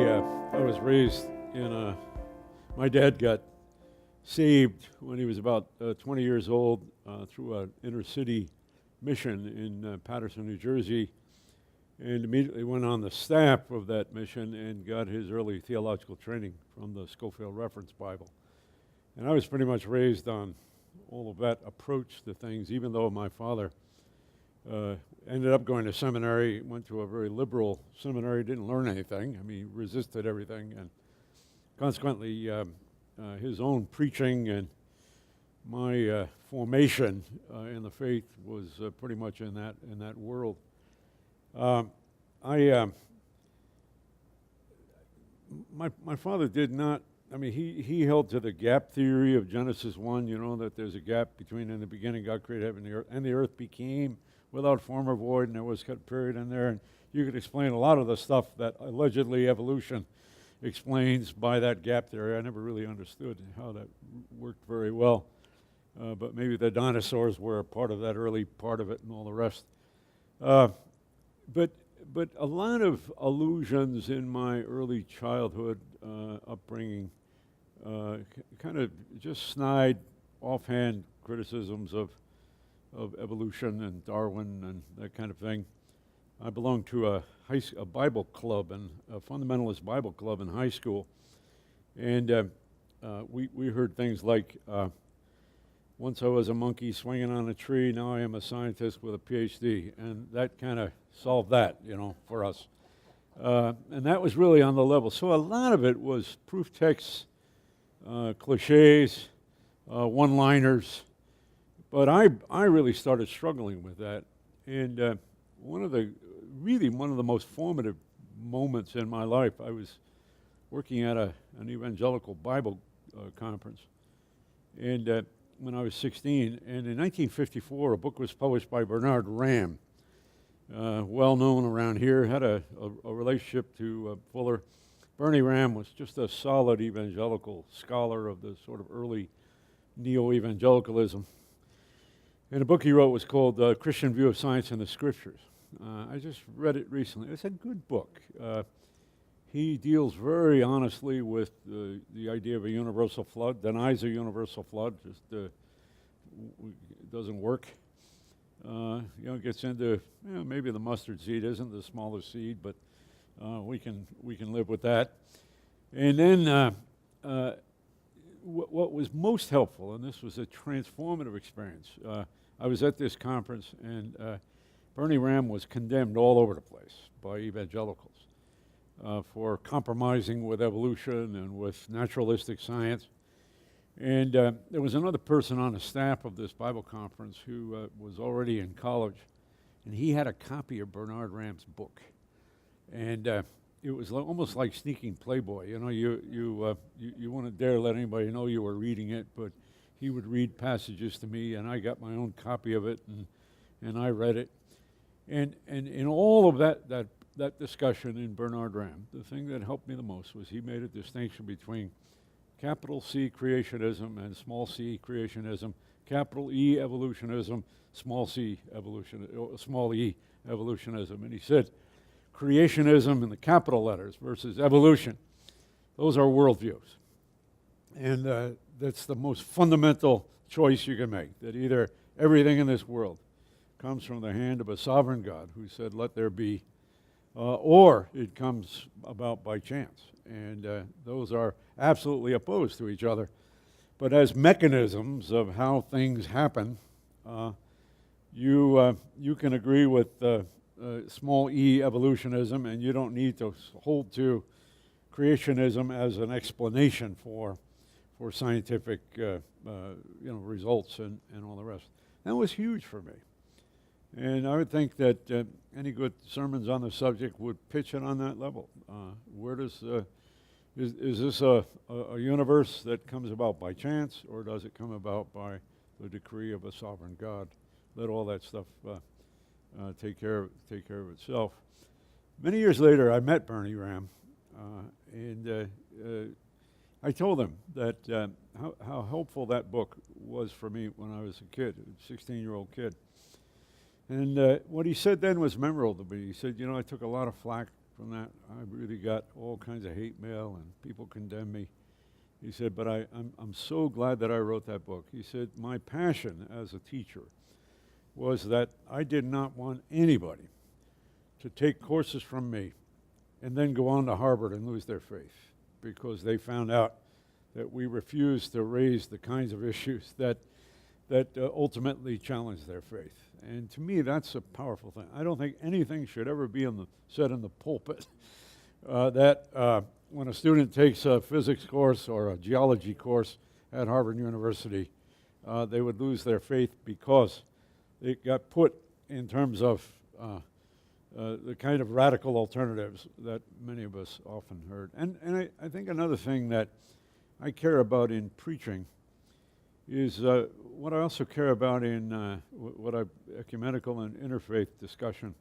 I was raised in a. My dad got saved when he was about 20 years old through an inner city mission in Paterson, New Jersey, and immediately went on the staff of that mission and got his early theological training from the Scofield Reference Bible. And I was pretty much raised on all of that approach to things, even though my father ended up going to seminary, went to a very liberal seminary, didn't learn anything. I mean, he resisted everything, and consequently, his own preaching and my formation in the faith was pretty much in that world. My father did not. I mean, he held to the gap theory of Genesis 1. You know that there's a gap between in the beginning God created heaven and the earth, and the earth became without form or void, and there was a period in there, and you could explain a lot of the stuff that allegedly evolution explains by that gap theory. I never really understood how that worked very well, but maybe the dinosaurs were a part of that early part of it and all the rest. But a lot of allusions in my early childhood upbringing, kind of just snide, offhand criticisms of evolution and Darwin and that kind of thing. I belonged to a Bible club, and a fundamentalist Bible club in high school, and we heard things like, once I was a monkey swinging on a tree, now I am a scientist with a PhD, and that kind of solved that, for us. And that was really on the level. So a lot of it was proof texts, cliches, one-liners, but I really started struggling with that. And one of the most formative moments in my life, I was working at an evangelical Bible conference, and when I was 16, and in 1954, a book was published by Bernard Ramm, well known around here, had a relationship to Fuller. Bernie Ramm was just a solid evangelical scholar of the sort of early neo-evangelicalism. And a book he wrote was called Christian View of Science and the Scriptures. I just read it recently. It's a good book. He deals very honestly with the idea of a universal flood, denies a universal flood, just doesn't work. Gets into maybe the mustard seed isn't the smallest seed, but we can live with that. And then what was most helpful, and this was a transformative experience. I was at this conference, and Bernie Ramm was condemned all over the place by evangelicals for compromising with evolution and with naturalistic science. And there was another person on the staff of this Bible conference who was already in college, and he had a copy of Bernard Ramm's book. And it was almost like sneaking Playboy. You wouldn't dare let anybody know you were reading it, but he would read passages to me, and I got my own copy of it, and I read it. And in all of that discussion in Bernard Ramm, the thing that helped me the most was he made a distinction between capital C creationism and small c creationism, capital E evolutionism, small e evolutionism. And he said creationism in the capital letters versus evolution, those are worldviews. And that's the most fundamental choice you can make, that either everything in this world comes from the hand of a sovereign God who said, let there be, or it comes about by chance. And those are absolutely opposed to each other. But as mechanisms of how things happen, you can agree with small e evolutionism, and you don't need to hold to creationism as an explanation for scientific results and all the rest. That was huge for me. And I would think that any good sermons on the subject would pitch it on that level. Where does is this a universe that comes about by chance, or does it come about by the decree of a sovereign God? Let all that stuff take care of itself. Many years later, I met Bernie Ramm, and I told him that how helpful that book was for me when I was a kid, a 16-year-old kid. And what he said then was memorable to me. He said, I took a lot of flack from that. I really got all kinds of hate mail and people condemned me. He said, but I'm so glad that I wrote that book. He said, my passion as a teacher was that I did not want anybody to take courses from me and then go on to Harvard and lose their faith, because they found out that we refused to raise the kinds of issues that ultimately challenge their faith. And to me, that's a powerful thing. I don't think anything should ever be said in the pulpit that when a student takes a physics course or a geology course at Harvard University, they would lose their faith because it got put in terms of the kind of radical alternatives that many of us often heard. And I think another thing that I care about in preaching is what I also care about in ecumenical and interfaith discussion.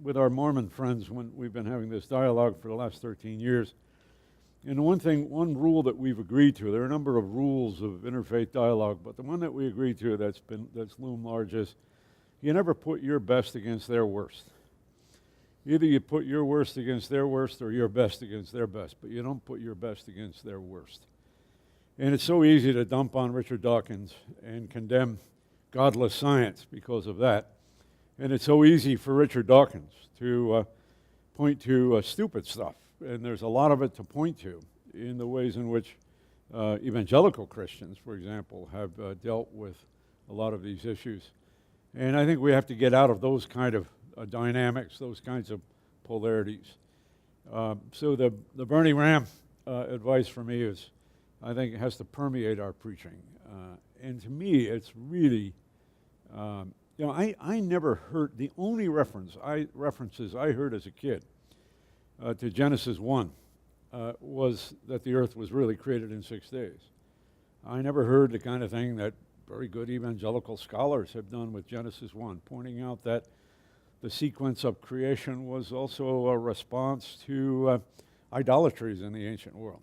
With our Mormon friends, when we've been having this dialogue for the last 13 years, and one rule that we've agreed to, there are a number of rules of interfaith dialogue, but the one that we agreed to that's loomed large is you never put your best against their worst. Either you put your worst against their worst or your best against their best, but you don't put your best against their worst. And it's so easy to dump on Richard Dawkins and condemn godless science because of that. And it's so easy for Richard Dawkins to point to stupid stuff. And there's a lot of it to point to in the ways in which evangelical Christians, for example, have dealt with a lot of these issues. And I think we have to get out of those kind of dynamics, those kinds of polarities. So the Bernie Ram advice for me is, I think it has to permeate our preaching. And to me, it's really, I never heard, the only references I heard as a kid to Genesis 1 was that the earth was really created in 6 days. I never heard the kind of thing that very good evangelical scholars have done with Genesis 1, pointing out that the sequence of creation was also a response to idolatries in the ancient world.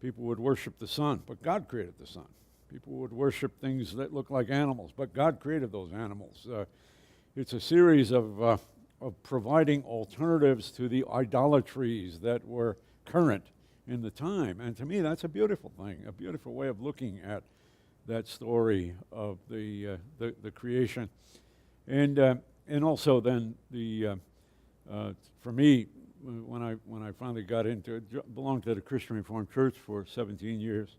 People would worship the sun, but God created the sun. People would worship things that look like animals, but God created those animals. It's a series of providing alternatives to the idolatries that were current in the time. And to me, that's a beautiful thing, a beautiful way of looking at that story of the creation. And also then for me, when I finally got into it, belonged to the Christian Reformed Church for 17 years.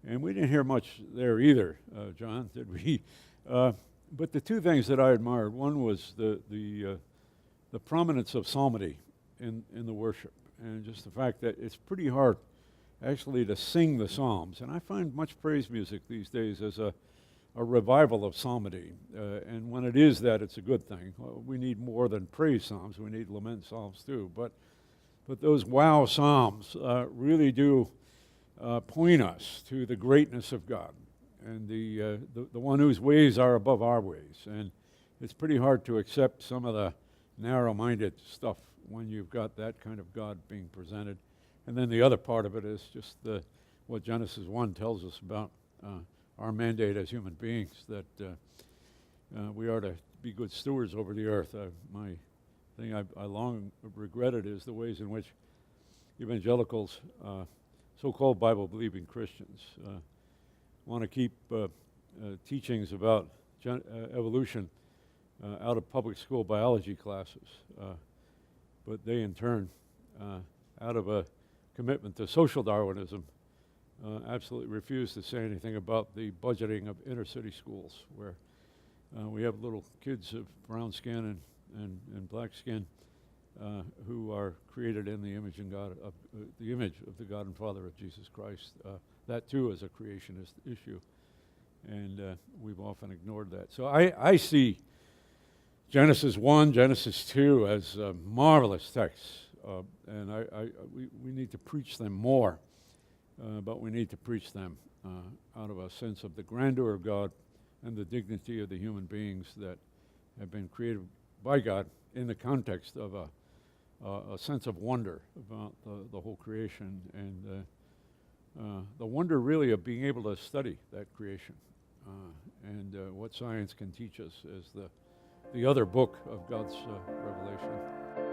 And we didn't hear much there either, John, did we? But the two things that I admired, one was the prominence of psalmody in the worship, and just the fact that it's pretty hard actually to sing the Psalms. And I find much praise music these days as a revival of psalmody. And when it is that, it's a good thing. We need more than praise psalms. We need lament psalms too. But those wow psalms really do point us to the greatness of God and the one whose ways are above our ways. And it's pretty hard to accept some of the narrow-minded stuff when you've got that kind of God being presented. And then the other part of it is just what Genesis 1 tells us about our mandate as human beings, that we are to be good stewards over the earth. My thing I long regretted is the ways in which evangelicals, so-called Bible-believing Christians, want to keep teachings about evolution out of public school biology classes. But they, in turn, out of a commitment to social Darwinism, absolutely refuse to say anything about the budgeting of inner city schools, where we have little kids of brown skin and black skin who are created in the image of God, the image of the God and Father of Jesus Christ. That too is a creationist issue, and we've often ignored that. So I see Genesis 1, Genesis 2 as marvelous texts, and we need to preach them more, but we need to preach them out of a sense of the grandeur of God and the dignity of the human beings that have been created by God in the context of a sense of wonder about the whole creation, and the wonder really of being able to study that creation, and what science can teach us as the other book of God's revelation.